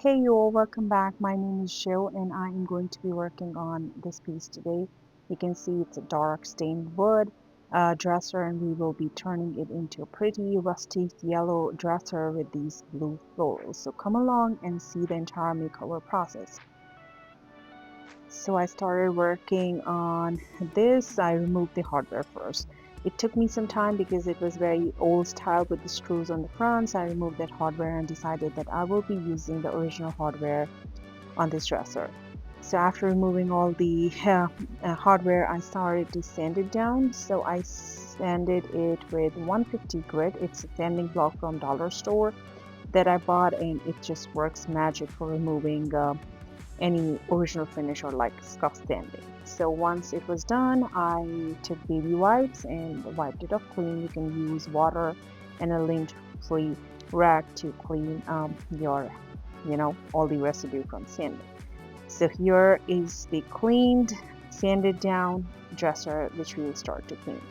Hey you all, welcome back. My name is Jill and I am going to be working on this piece today. You can see it's a dark stained wood dresser, and we will be turning it into a pretty rustic yellow dresser with these blue florals. So come along and see the entire makeover process. So I started working on this. I removed the hardware first. It took me some time because it was very old style with the screws on the front. So I removed that hardware and decided that I will be using the original hardware on this dresser. So after removing all the hardware, I started to sand it down. So I sanded it with 150 grit. It's a sanding block from dollar store that I bought, and it just works magic for removing any original finish or like scuff sanding. So once it was done, I took baby wipes and wiped it off clean. You can use water and a lint-free rag to clean your, all the residue from sanding. So here is the cleaned, sanded down dresser, which we will start to paint.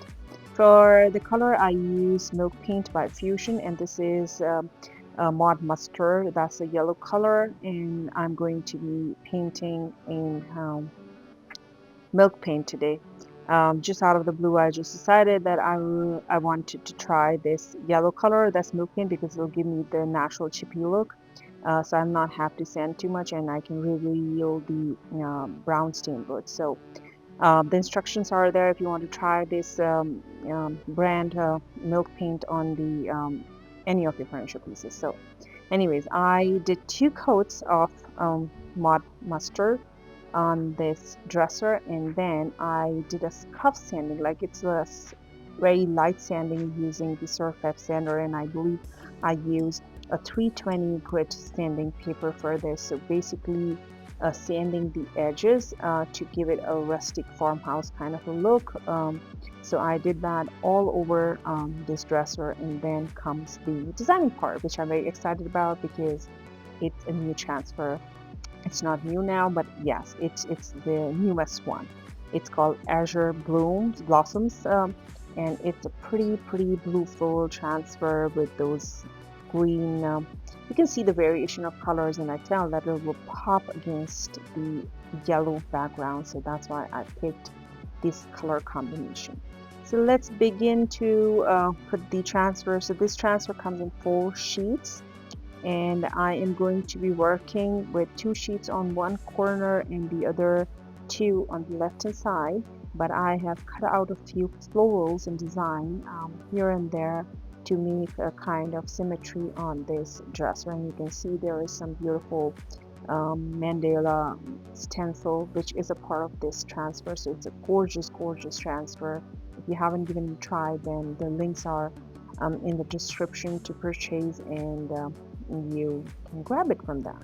For the color, I use Milk Paint by Fusion, and this is Mod Mustard. That's a yellow color, and I'm going to be painting in Milk Paint today. Just out of the blue, I just decided that I wanted to try this yellow color, that's Milk Paint, because it'll give me the natural chippy look. So I'm not have to sand too much, and I can reveal the brown stained wood. So the instructions are there if you want to try this brand Milk Paint on the any of your furniture pieces. So anyways, I did 2 coats of Mod Mustard on this dresser, and then I did a scuff sanding, like it's a very light sanding using the Surface sander, and I believe I used a 320 grit sanding paper for this. So basically sanding the edges to give it a rustic farmhouse kind of a look. So I did that all over this dresser, and then comes the designing part, which I'm very excited about because it's a new transfer. It's not new now, but yes, it's the newest one. It's called Azure Blossoms, and it's a pretty blue floral transfer with those green. You can see the variation of colors, and I tell that it will pop against the yellow background, so that's why I picked this color combination. So let's begin to put the transfer. So this transfer comes in 4 sheets, and I am going to be working with 2 sheets on one corner and the other 2 on the left hand side, but I have cut out a few florals and design here and there to make a kind of symmetry on this dresser. And you can see there is some beautiful mandala stencil which is a part of this transfer. So it's a gorgeous transfer. If you haven't given it a try, then the links are in the description to purchase, and you can grab it from there.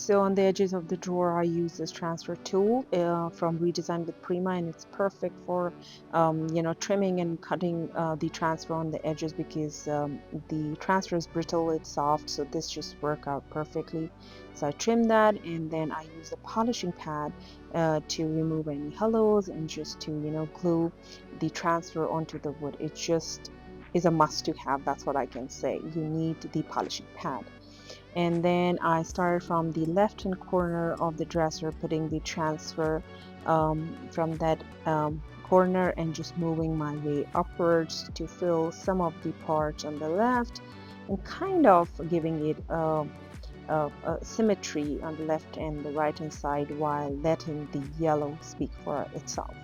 So on the edges of the drawer, I use this transfer tool from Redesign with Prima, and it's perfect for, trimming and cutting the transfer on the edges because the transfer is brittle, it's soft, so this just work out perfectly. So I trim that, and then I use a polishing pad to remove any hollows and just to, glue the transfer onto the wood. It just is a must to have. That's what I can say. You need the polishing pad. And then I started from the left hand corner of the dresser, putting the transfer from that corner and just moving my way upwards to fill some of the parts on the left and kind of giving it a symmetry on the left and the right hand side while letting the yellow speak for itself.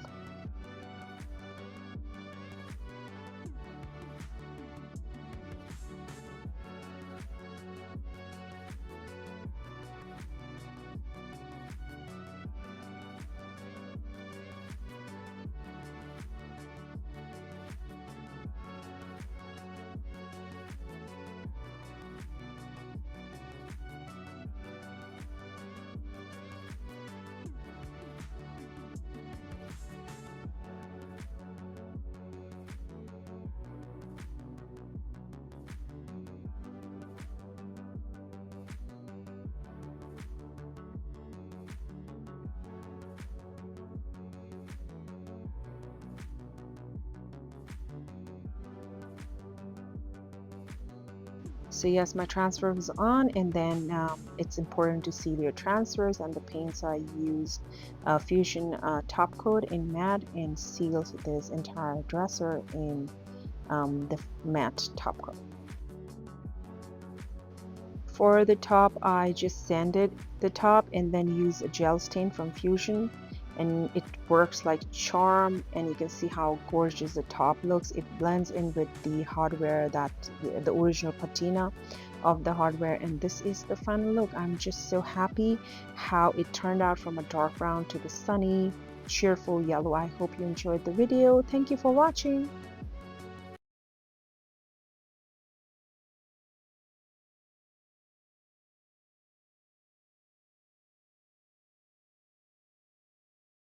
So yes, my transfer was on, and then it's important to seal your transfers, and the paints I use Fusion top coat in matte and seals this entire dresser in the matte top coat. For the top, I just sanded the top and then use a gel stain from Fusion, and it works like charm, and you can see how gorgeous the top looks. It blends in with the hardware, that the original patina of the hardware, and this is the final look. I'm just so happy how it turned out from a dark brown to the sunny cheerful yellow. I hope you enjoyed the video. Thank you for watching.